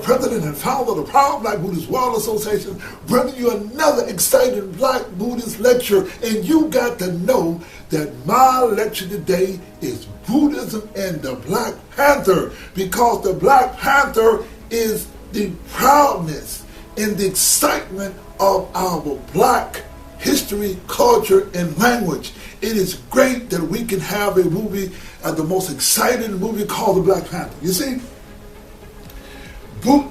President and founder of the proud Black Buddhist World Association, bringing you another exciting Black Buddhist lecture. And you got to know that my lecture today is Buddhism and the Black Panther, because the Black Panther is the proudness and the excitement of our Black history, culture, and language. It is great that we can have a movie, the most exciting movie called The Black Panther. You see,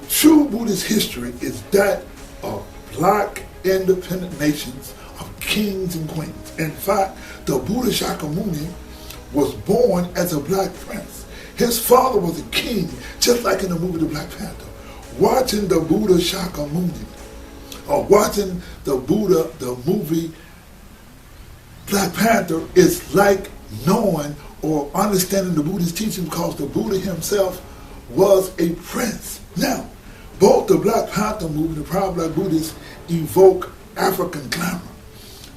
true Buddhist history is that of Black independent nations, of kings and queens. In fact, the Buddha Shakyamuni was born as a Black prince. His father was a king, just like in the movie The Black Panther. Watching the Buddha Shakyamuni, or watching the movie Black Panther, is like knowing or understanding the Buddhist teaching, because the Buddha himself was a prince. Now, both the Black Panther movie and the Proud Black Buddhist evoke African glamour.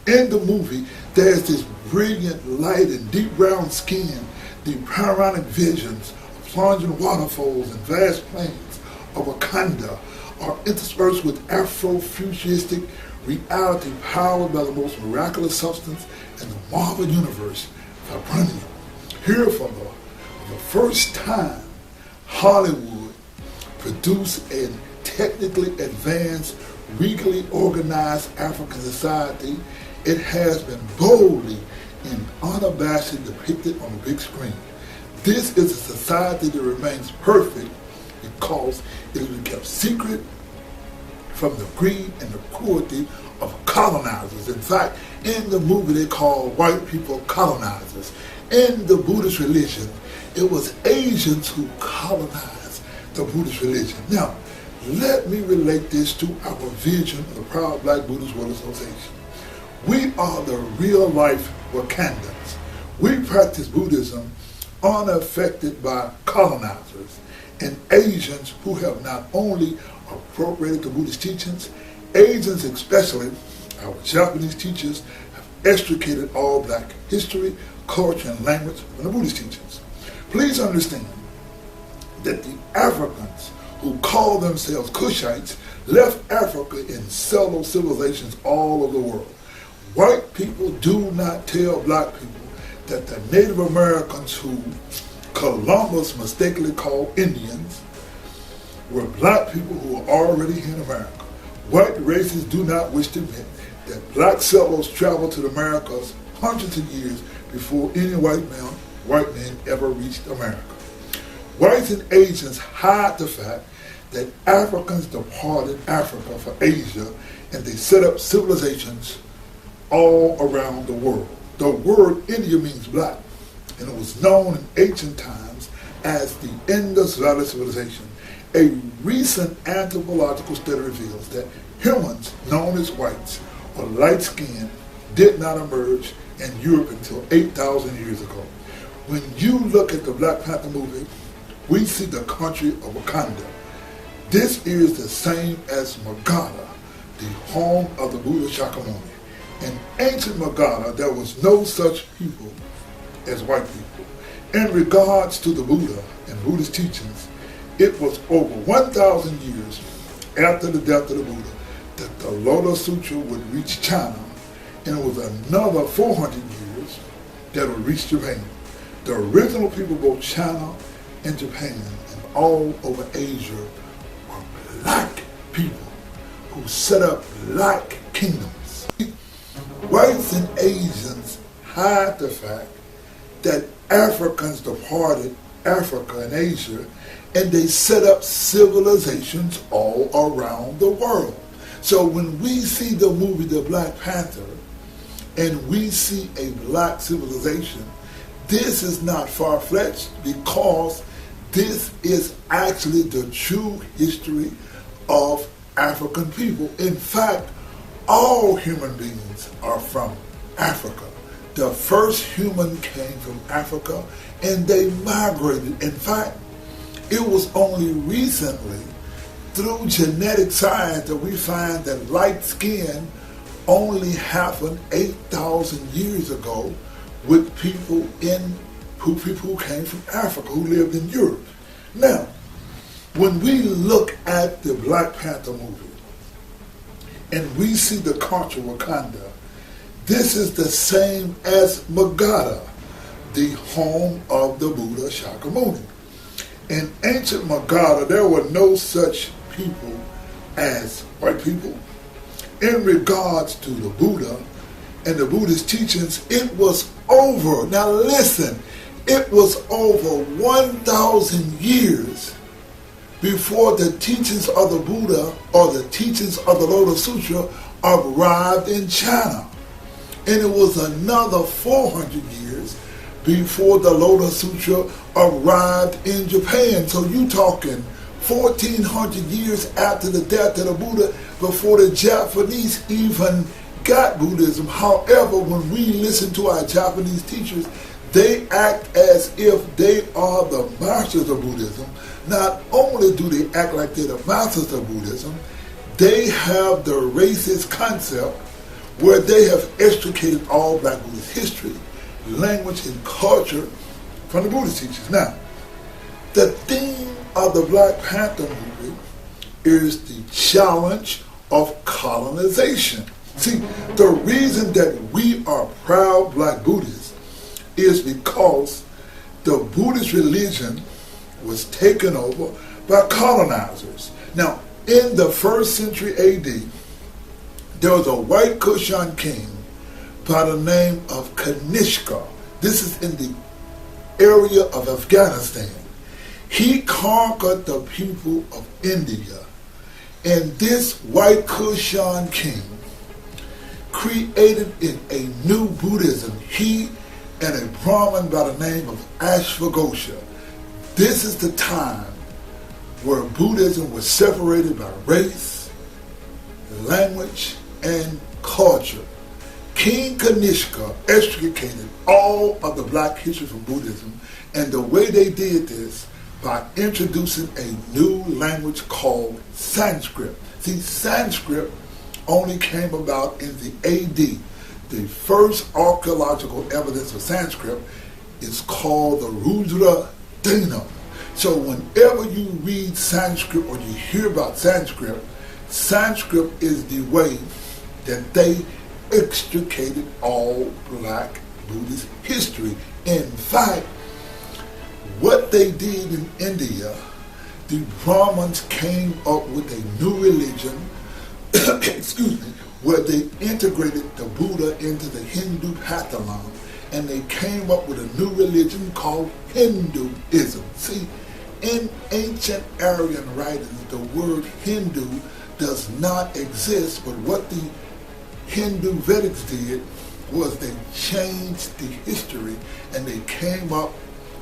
In the movie, there's this brilliant light and deep brown skin, the panoramic visions of plunging waterfalls and vast plains of Wakanda are interspersed with Afrofuturistic reality powered by the most miraculous substance in the Marvel Universe, vibranium. Here for the first time, Hollywood produced a technically advanced, regally organized African society. It has been boldly and unabashedly depicted on the big screen. This is a society that remains perfect because it has been kept secret from the greed and the cruelty of colonizers. In fact, in the movie they call white people colonizers. In the Buddhist religion, it was Asians who colonized the Buddhist religion. Now, let me relate this to our vision of the Proud Black Buddhist World Association. We are the real-life Wakandans. We practice Buddhism unaffected by colonizers and Asians who have not only appropriated the Buddhist teachings, Asians especially, our Japanese teachers, have extricated all Black history, culture, and language from the Buddhist teachings. Please understand that the Africans who call themselves Kushites left Africa in several civilizations all over the world. White people do not tell Black people that the Native Americans who Columbus mistakenly called Indians were Black people who were already in America. White races do not wish to admit that Black settlers traveled to the Americas hundreds of years before any white man ever reached America. Whites and Asians hide the fact that Africans departed Africa for Asia, and they set up civilizations all around the world. The word India means black, and it was known in ancient times as the Indus Valley Civilization. A recent anthropological study reveals that humans, known as whites or light-skinned, did not emerge in Europe until 8,000 years ago. When you look at the Black Panther movie, we see the country of Wakanda. This is the same as Magadha, the home of the Buddha Shakyamuni. In ancient Magadha, there was no such people as white people. In regards to the Buddha and Buddhist teachings, it was over 1,000 years after the death of the Buddha that the Lotus Sutra would reach China, and it was another 400 years that it would reach Japan. The original people of both China and Japan and all over Asia were Black people who set up Black kingdoms. Whites and Asians hide the fact that Africans departed Africa and Asia, and they set up civilizations all around the world. So when we see the movie The Black Panther, and we see a Black civilization, this is not far-fetched, because this is actually the true history of African people. In fact, all human beings are from Africa. The first human came from Africa, and they migrated. In fact, it was only recently through genetic science that we find that light skin only happened 8,000 years ago with people who came from Africa, who lived in Europe. Now, when we look at the Black Panther movie and we see the culture of Wakanda, this is the same as Magadha, the home of the Buddha Shakyamuni. In ancient Magadha, there were no such people as white people. In regards to the Buddha and the Buddhist teachings, it was over. Now listen, it was over 1,000 years before the teachings of the Buddha or the teachings of the Lotus Sutra arrived in China. And it was another 400 years before the Lotus Sutra arrived in Japan. So you talking 1,400 years after the death of the Buddha before the Japanese even got Buddhism. However, when we listen to our Japanese teachers, they act as if they are the masters of Buddhism. Not only do they act like they're the masters of Buddhism, they have the racist concept where they have extricated all Black Buddhist history, language, and culture from the Buddhist teachings. Now, the theme of the Black Panther movie is the challenge of colonization. See, the reason that we are proud Black Buddhists is because the Buddhist religion was taken over by colonizers. Now, in the 1st century AD, there was a white Kushan king by the name of Kanishka. This is in the area of Afghanistan. He conquered the people of India. And this white Kushan king created a new Buddhism. He and a Brahmin by the name of Ashwagosha. This is the time where Buddhism was separated by race, language, and culture. King Kanishka extricated all of the Black history from Buddhism, and the way they did this by introducing a new language called Sanskrit. See, Sanskrit only came about in the AD. The first archaeological evidence of Sanskrit is called the Rudra Dana. So whenever you read Sanskrit or you hear about Sanskrit, Sanskrit is the way that they extricated all Black Buddhist history. In fact, what they did in India, the Brahmins came up with a new religion, excuse me, where they integrated the Buddha into the Hindu pantheon, and they came up with a new religion called Hinduism. See, in ancient Aryan writings, the word Hindu does not exist, but what the Hindu Vedics did was they changed the history and they came up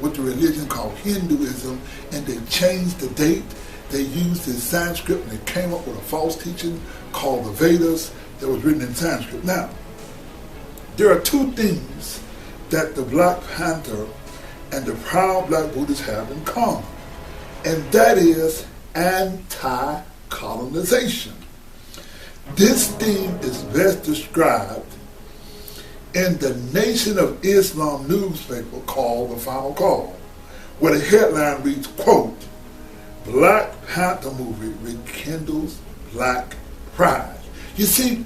with the religion called Hinduism, and they changed the date. They used the Sanskrit and they came up with a false teaching called the Vedas that was written in Sanskrit. Now, there are two things that the Black Panther and the proud Black Buddhists have in common, and that is anti-colonization. This theme is best described in the Nation of Islam newspaper called The Final Call, where the headline reads, quote, Black Panther Movie rekindles Black pride. You see,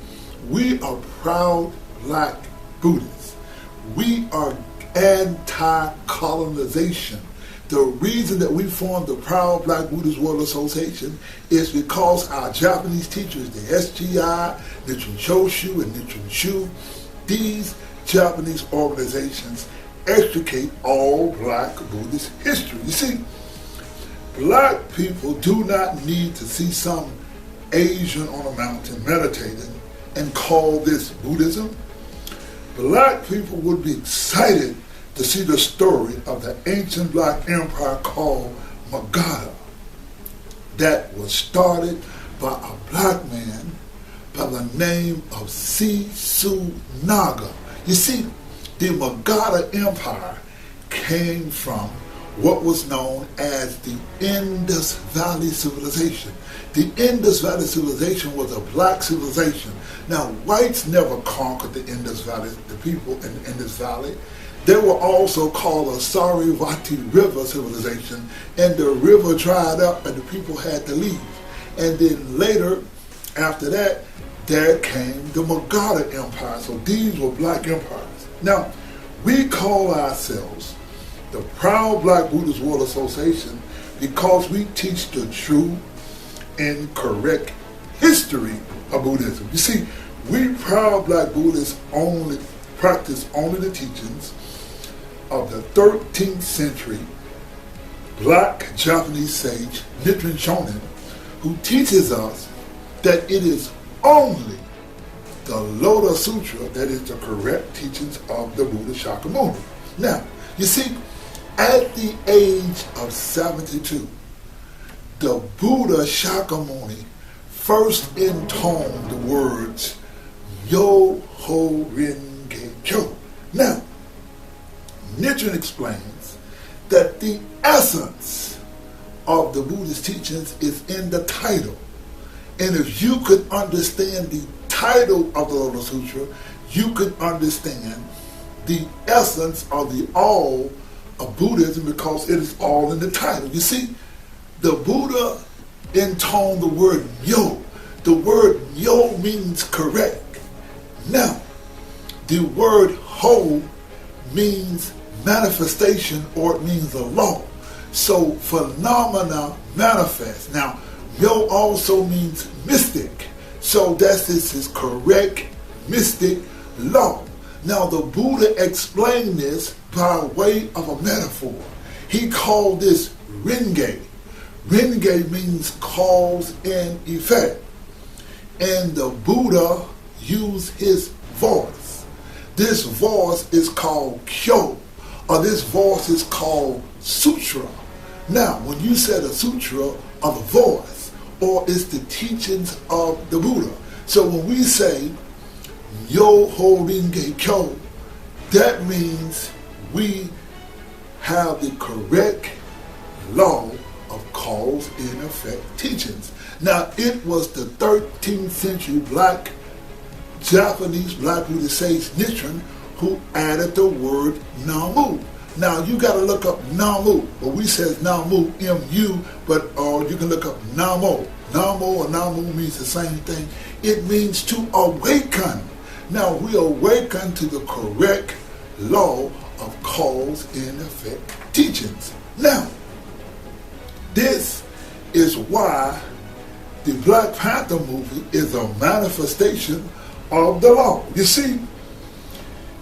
we are proud Black Buddhists. We are anti-colonization. The reason that we formed the Proud Black Buddhist World Association is because our Japanese teachers, the SGI, Nichiren Shonin, and Nichiren Shu, these Japanese organizations extricate all Black Buddhist history. You see, Black people do not need to see some Asian on a mountain meditating and call this Buddhism. Black people would be excited to see the story of the ancient Black empire called Magadha that was started by a Black man by the name of Sisu Naga. You see, the Magadha Empire came from what was known as the Indus Valley Civilization. The Indus Valley Civilization was a Black civilization. Now, whites never conquered the Indus Valley, the people in the Indus Valley. They were also called a Sarasvati River civilization, and the river dried up and the people had to leave. And then later, after that, there came the Magadha Empire. So these were black empires. Now, we call ourselves the Proud Black Buddhist World Association because we teach the true and correct history of Buddhism. You see, we Proud Black Buddhists practice only the teachings of the 13th century black Japanese sage Nichiren Shonin, who teaches us that it is only the Lotus Sutra that is the correct teachings of the Buddha Shakyamuni. Now, you see, at the age of 72, the Buddha Shakyamuni first intoned the words Myoho Renge Kyo. Now, Nichiren explains that the essence of the Buddhist teachings is in the title. And if you could understand the title of the Lotus Sutra, you could understand the essence of the all of Buddhism, because it is all in the title. You see, the Buddha intoned the word Myo. The word Myo means correct. Now, the word Ho means manifestation, or it means a law. So phenomena manifest. Now, Myo also means mystic. So that's his correct mystic law. Now, the Buddha explained this by way of a metaphor. He called this Renge. Renge means cause and effect. And the Buddha used his voice. This voice is called Kyo, or this voice is called Sutra. Now, when you said a sutra, or the voice, or it's the teachings of the Buddha. So when we say Myoho Renge Kyo, that means we have the correct law of cause and effect teachings. Now, it was the 13th century black Japanese Black Buddhist sage Nichiren who added the word Namu. Now, you got to look up Namu. Well, we says Namu, M-U, but you can look up Namu. Namu or Namu means the same thing. It means to awaken. Now, we awaken to the correct law of cause and effect teachings. Now, this is why the Black Panther movie is a manifestation of the law. You see,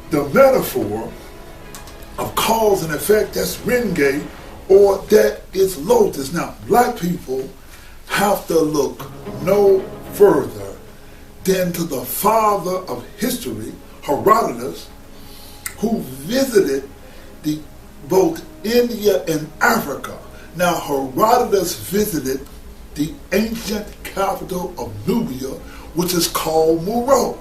the metaphor of cause and effect, that's Renge, or that is Lotus. Now, black people have to look no further than to the father of history, Herodotus, who visited both India and Africa. Now, Herodotus visited the ancient capital of Nubia, which is called Meroe.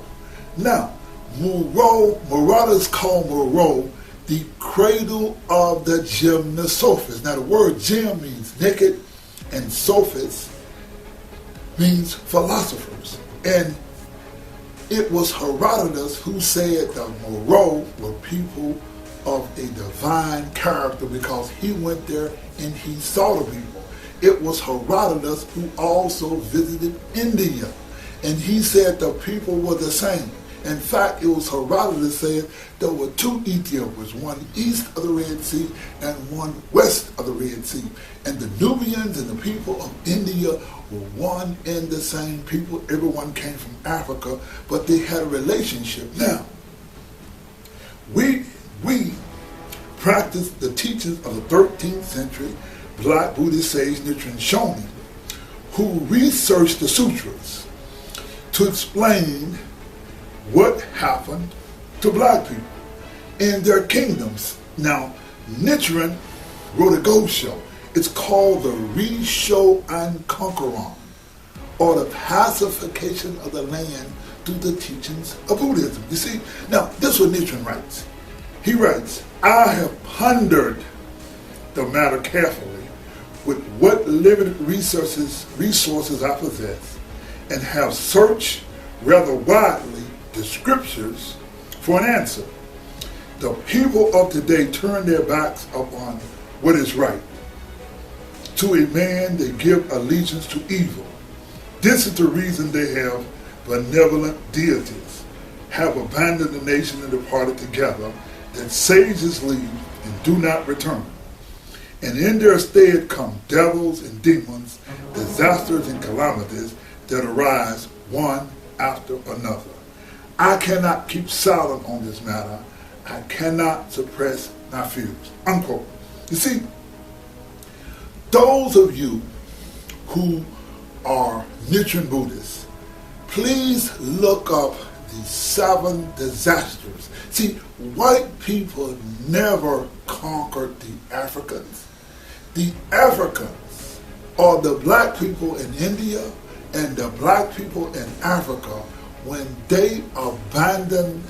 Now, Herodotus called Meroe the cradle of the gymnosophists. Now, the word gym means naked, and sophists means philosophers. And it was Herodotus who said the Meroe were people of a divine character, because he went there and he saw the people. It was Herodotus who also visited India, and he said the people were the same. In fact, it was Herodotus said there were two Ethiopians, one east of the Red Sea and one west of the Red Sea. And the Nubians and the people of India were one and the same people. Everyone came from Africa, but they had a relationship. Now, we practice the teachings of the 13th century Black Buddhist sage Nichiren Shonin, who researched the sutras to explain what happened to black people in their kingdoms. Now, Nichiren wrote a Gosho. It's called the Risho and Conqueror, or the pacification of the land through the teachings of Buddhism. You see, now this is what Nichiren writes. He writes, I have pondered the matter carefully with what limited resources I possess, and have searched rather widely the scriptures for an answer. The people of today turn their backs upon what is right. To a man they give allegiance to evil. This is the reason they have benevolent deities, have abandoned the nation and departed together, that sages leave and do not return. And in their stead come devils and demons, disasters and calamities that arise one after another. I cannot keep silent on this matter. I cannot suppress my fears. Unquote. You see, those of you who are Nichiren Buddhists, please look up the 7 disasters. See, white people never conquered the Africans. The Africans are the black people in India and the black people in Africa. When they abandoned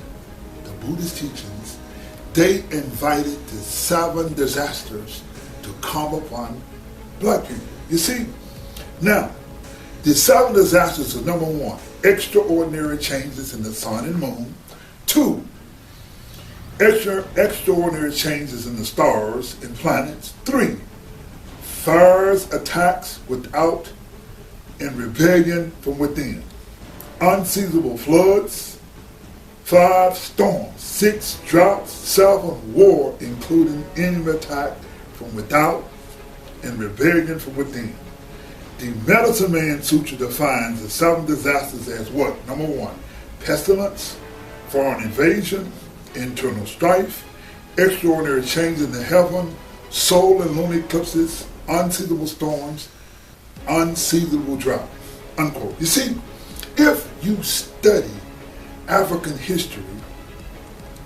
the Buddhist teachings, they invited the 7 disasters to come upon black people. You see, now, the 7 disasters are: number 1, extraordinary changes in the sun and moon. 2, extraordinary changes in the stars and planets. 3, fires, attacks without, and rebellion from within. Unseasonable floods. 5, storms. 6, droughts. 7, war, including enemy attack from without and rebellion from within. The Medicine Man Sutra defines the 7 disasters as what? Number 1, pestilence, foreign invasion, internal strife, extraordinary change in the heaven, solar and lunar eclipses, unseasonable storms, unseasonable drought. Unquote. You see, if you study African history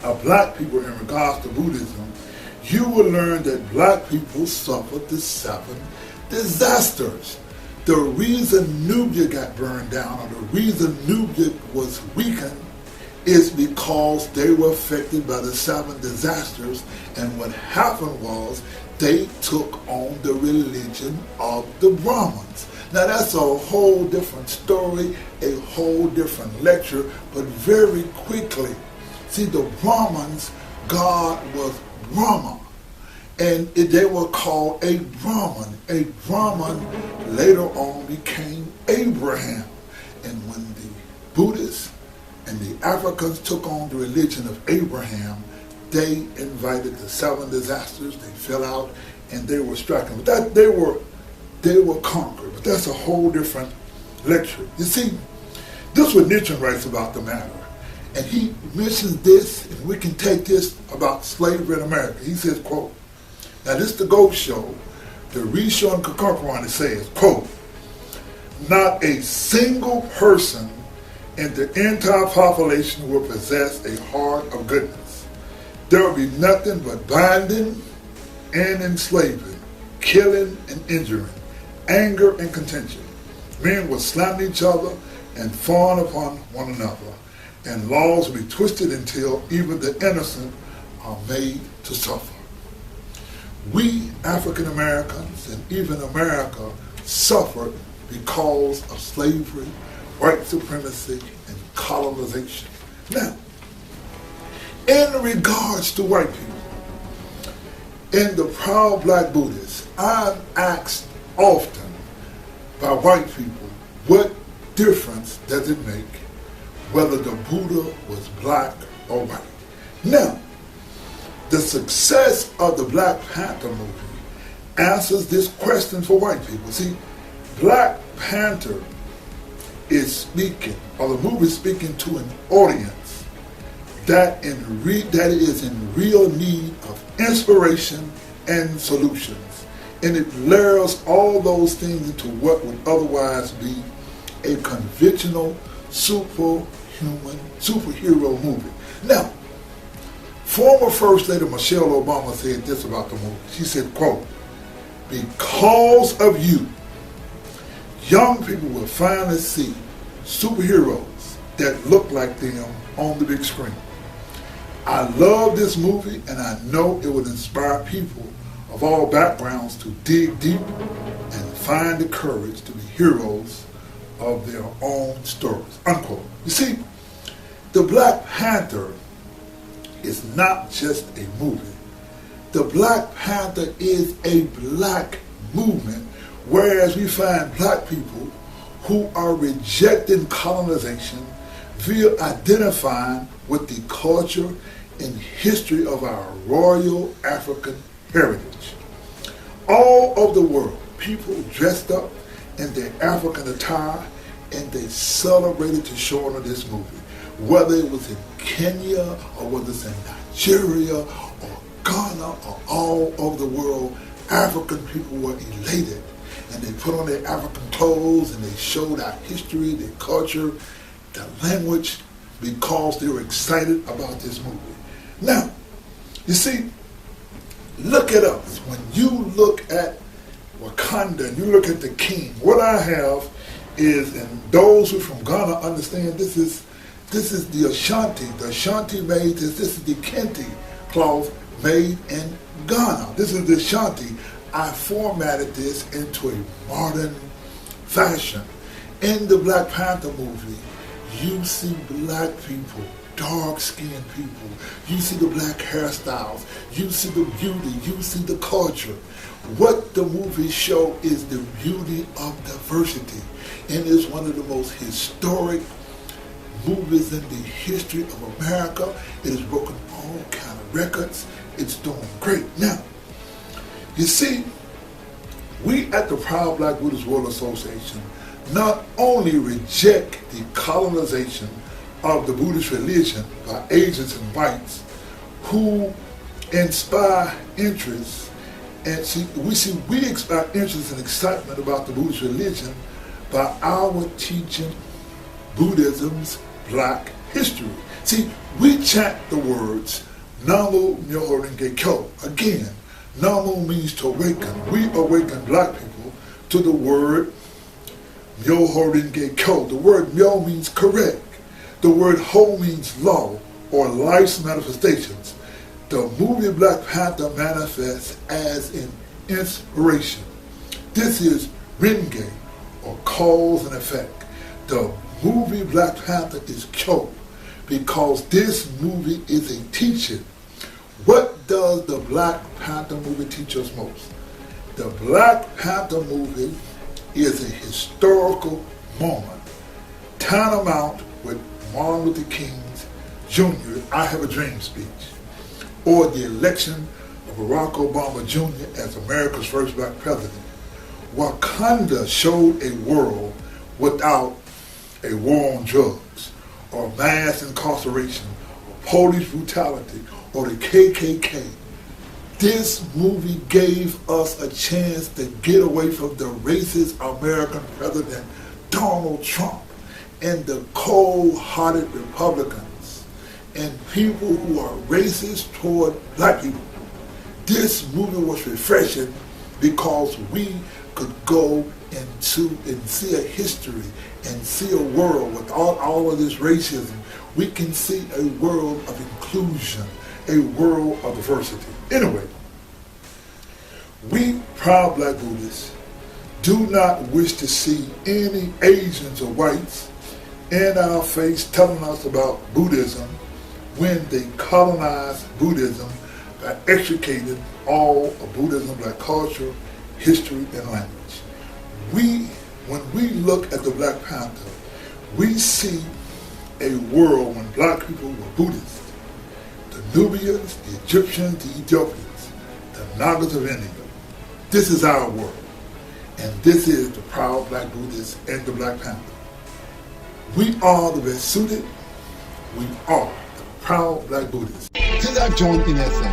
of black people in regards to Buddhism, you will learn that black people suffered the 7 disasters. The reason Nubia got burned down, or the reason Nubia was weakened, is because they were affected by the 7 disasters, and what happened was they took on the religion of the Brahmins. Now that's a whole different story, a whole different lecture, but very quickly, see, the Brahmins, God was Brahma, and they were called a Brahmin. A Brahmin later on became Abraham. And when the Buddhists and the Africans took on the religion of Abraham, they invited the 7 disasters, they fell out, and they were stricken. But that they were conquered. But that's a whole different lecture. You see, this is what Nichiren writes about the matter. And he mentions this, and we can take this about slavery in America. He says, quote, now this is the Gosho, the Risho and Kakarparani says, quote, not a single person in the entire population will possess a heart of goodness. There will be nothing but binding and enslaving, killing and injuring, anger and contention. Men will slander each other and fawn upon one another, and laws will be twisted until even the innocent are made to suffer. We African Americans and even America suffered because of slavery, white supremacy, and colonization. Now, in regards to white people, in the proud black Buddhists, I'm asked often by white people, what difference does it make whether the Buddha was black or white? Now, the success of the Black Panther movie answers this question for white people. See, Black Panther is speaking, or the movie is speaking to an audience that is in real need of inspiration and solutions. And it layers all those things into what would otherwise be a conventional superhero movie. Now, former First Lady Michelle Obama said this about the movie. She said, quote, because of you, young people will finally see superheroes that look like them on the big screen. I love this movie, and I know it would inspire people of all backgrounds to dig deep and find the courage to be heroes of their own stories. Unquote. You see, the Black Panther is not just a movie. The Black Panther is a black movement, whereas we find black people who are rejecting colonization via identifying with the culture and history of our royal African heritage. All over the world, people dressed up in their African attire and they celebrated the showing of this movie. Whether it was in Kenya or whether it's in Nigeria or Ghana or all over the world, African people were elated. And they put on their African clothes and they showed our history, their culture, their language, because they were excited about this movie. Now, you see, look at us. When you look at Wakanda and you look at the king, what I have is, and those who are from Ghana understand, this is the Ashanti. The Ashanti made this. This is the Kente cloth made in Ghana. This is the Ashanti. I formatted this into a modern fashion. In the Black Panther movie, you see black people, dark-skinned people. You see the black hairstyles. You see the beauty. You see the culture. What the movie show is the beauty of diversity. And it's one of the most historic movies in the history of America. It has broken all kind of records. It's doing great. Now, you see, we at the Proud Black Buddhist World Association not only reject the colonization of the Buddhist religion by Asians and whites who inspire interest, and we inspire interest and excitement about the Buddhist religion by our teaching Buddhism's Black history. See, we chant the words Namu Myoho Renge Kyo. Again, Namu means to awaken. We awaken black people to the word Myoho Renge Kyo. The word Myo means correct. The word Ho means law or life's manifestations. The movie Black Panther manifests as an inspiration. This is Renge, or cause and effect. The movie Black Panther is Kyo because this movie is a teaching. What does the Black Panther movie teach us most? The Black Panther movie is a historical moment, tantamount with Martin Luther King's Jr. I Have a Dream speech, or the election of Barack Obama Jr. as America's first black president. Wakanda showed a world without a war on drugs, or mass incarceration, or police brutality, or the KKK. This movie gave us a chance to get away from the racist American president Donald Trump and the cold-hearted Republicans and people who are racist toward black people. This movie was refreshing because we could go into and see a history and see a world without all of this racism. We can see a world of inclusion, a world of diversity. Anyway, we proud black Buddhists do not wish to see any Asians or whites in our face telling us about Buddhism when they colonized Buddhism by extricating all of Buddhism, black culture, history, and language. When we look at the Black Panther, we see a world when black people were Buddhists. The Nubians, the Egyptians, the Ethiopians, the Nagas of India. This is our world. And this is the proud black Buddhists and the Black Panther. We are the best suited. We are the proud black Buddhists. Since I've joined NSA,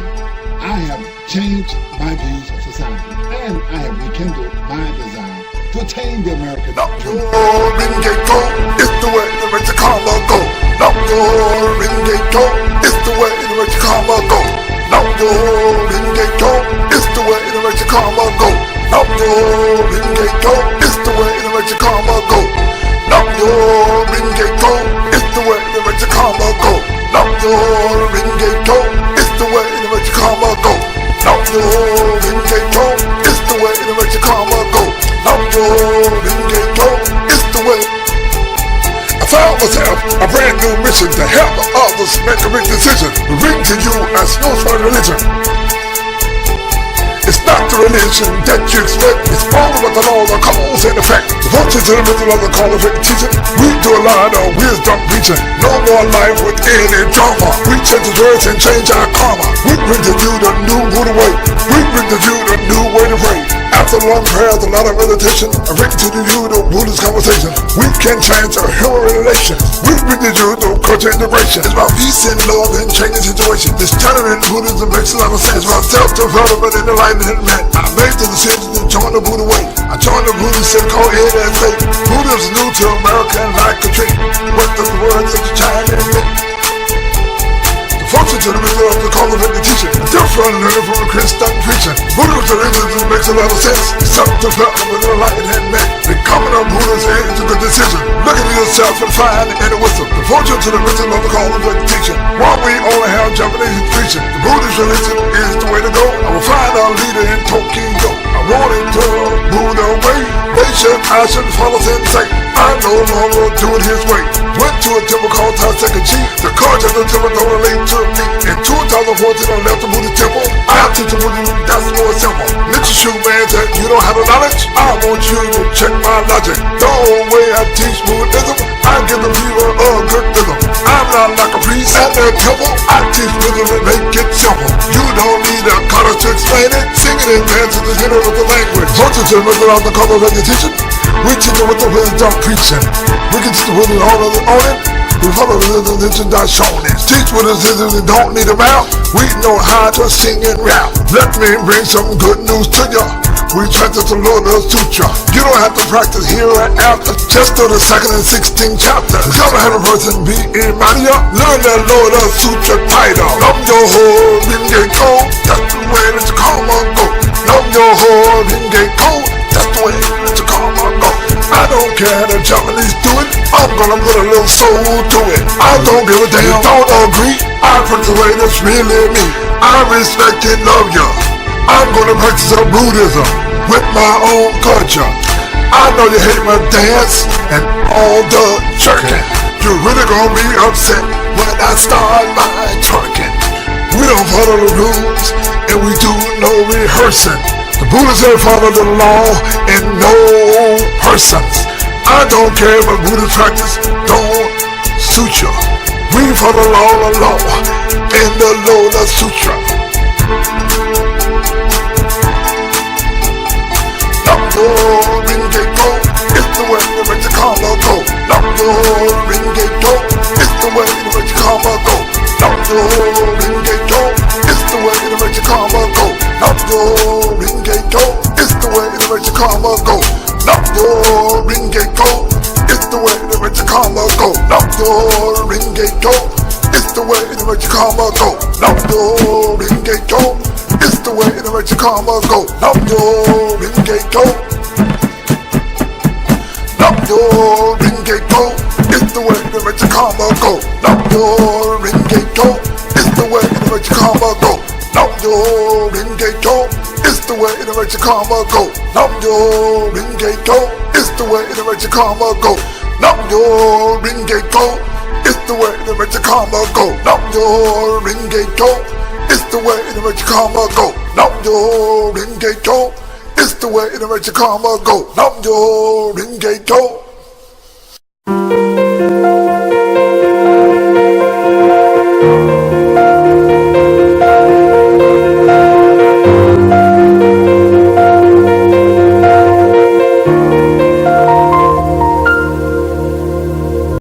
I have changed my views of society, and I have rekindled my desire to attain the American dream. Namu Renge Kyo is the way in which karma go. Namu Renge Kyo is the way in which karma go. Namu Renge Kyo is the way in which karma go. Namu Renge Kyo is the way in which karma go. Namu Renge Kyo is the way in which karma go. Namu Renge Kyo is the way in which karma go. Namu Renge Kyo is the way in which karma go. Namu Renge Kyo is the way. I found myself a brand new mission to help others make a big decision. Read to you as no religion. It's not the religion that you expect. It's only what the law, the cause and effect. Devotion to the middle of the call of teaching. We do a lot of wisdom preaching. No more life with any drama. We change the words and change our karma. We bring to you the new Buddha way. We bring to you the new way to pray. After long prayers, a lot of meditation, I bring to you the Buddhist conversation. We can change our human relations. We bring to you the culture integration. It's about peace and love and changing situations. This chanting in Buddhism makes a lot of sense. It's about self-development and enlightenment. I made the decision to join the Buddha way. I joined the Buddhist and called it and say, Buddhism new to America and like a tree. What the words of the Chinese mean? Function to the middle of the call of the teaching. Different learning from a Christian preaching. Buddhism makes a lot of sense. Self-development and enlightenment. Becoming a Buddhist is a good decision. Look at yourself and find inner wisdom. The function to the middle of the call of the teaching. While we only have Japanese preaching, the Buddhist religion is the way to go. I will find our leader in Tokyo. I wanted to Buddha way. I should follow sensei. I no longer do it his way. Went to a temple called Taiseki. The culture of the temple don't relate to me. In 2014 I left the Buddhist temple. I teach the Buddhism, that's more simple. Nichiren man said you don't have the knowledge. I want you to check my logic. The old way I teach Buddhism, I give the people a good rhythm. I'm not like a priest at their temple. I teach Buddhism and make it simple. You don't need a college to explain it. Singing and dancing is the of the language. Function to the middle of the call of the teaching. We teach it with the wisdom preaching. We can teach the Buddhism all of it on it. We follow the religion that shown it. Teach Buddhism and don't need a mouth. We know how to sing and rap. Let me bring some good news to ya. We practice the Lotus Sutra. You don't have to practice here and after. Just do the 2nd and 16th chapter. Come have a person be in Maria. Learn the Lotus Sutra title. Namu Myoho Renge Kyo. That's the way that you karma go. Namu Myoho Renge Kyo. That's the way that you karma go. I don't care how the Japanese do it. I'm gonna put a little soul to it. I don't give a damn. Don't agree. I practice the way that's really me. I respect and love ya. I'm gonna practice some Buddhism with my own culture. I know you hate my dance and all the jerking. You're really gonna be upset when I start my twerking. We don't follow the rules and we do no rehearsing. The Buddhists ain't follow the law and no persons. I don't care what Buddhist practice don't suit you. We follow the law in the Lotus Sutra. Namu Renge Kyo, it's the way to make your karma go. Namu Renge Kyo, it's the way to make your karma go. Namu Renge Kyo, it's the way to make your karma go. Namu Renge Kyo, it's the way to make your karma go. Namu Renge Kyo, it's the way to make your karma go. Namu Renge Kyo, it's the way to make your karma go. Namu Renge Kyo. It's the way to make your karma go. Namu Renge Kyo. Namu Renge Kyo. It's the way to make your karma go. Namu Renge Kyo. It's the way to make your karma go. Namu Renge Kyo. It's the way to make your karma go. Namu Renge Kyo. It's the way to make your karma go. Namu Renge Kyo. It's the way to make your karma go. Namu Renge Kyo. It's the way to make your karma go. Namu Renge Kyo. It's the way to make your karma go. Namu Renge Kyo.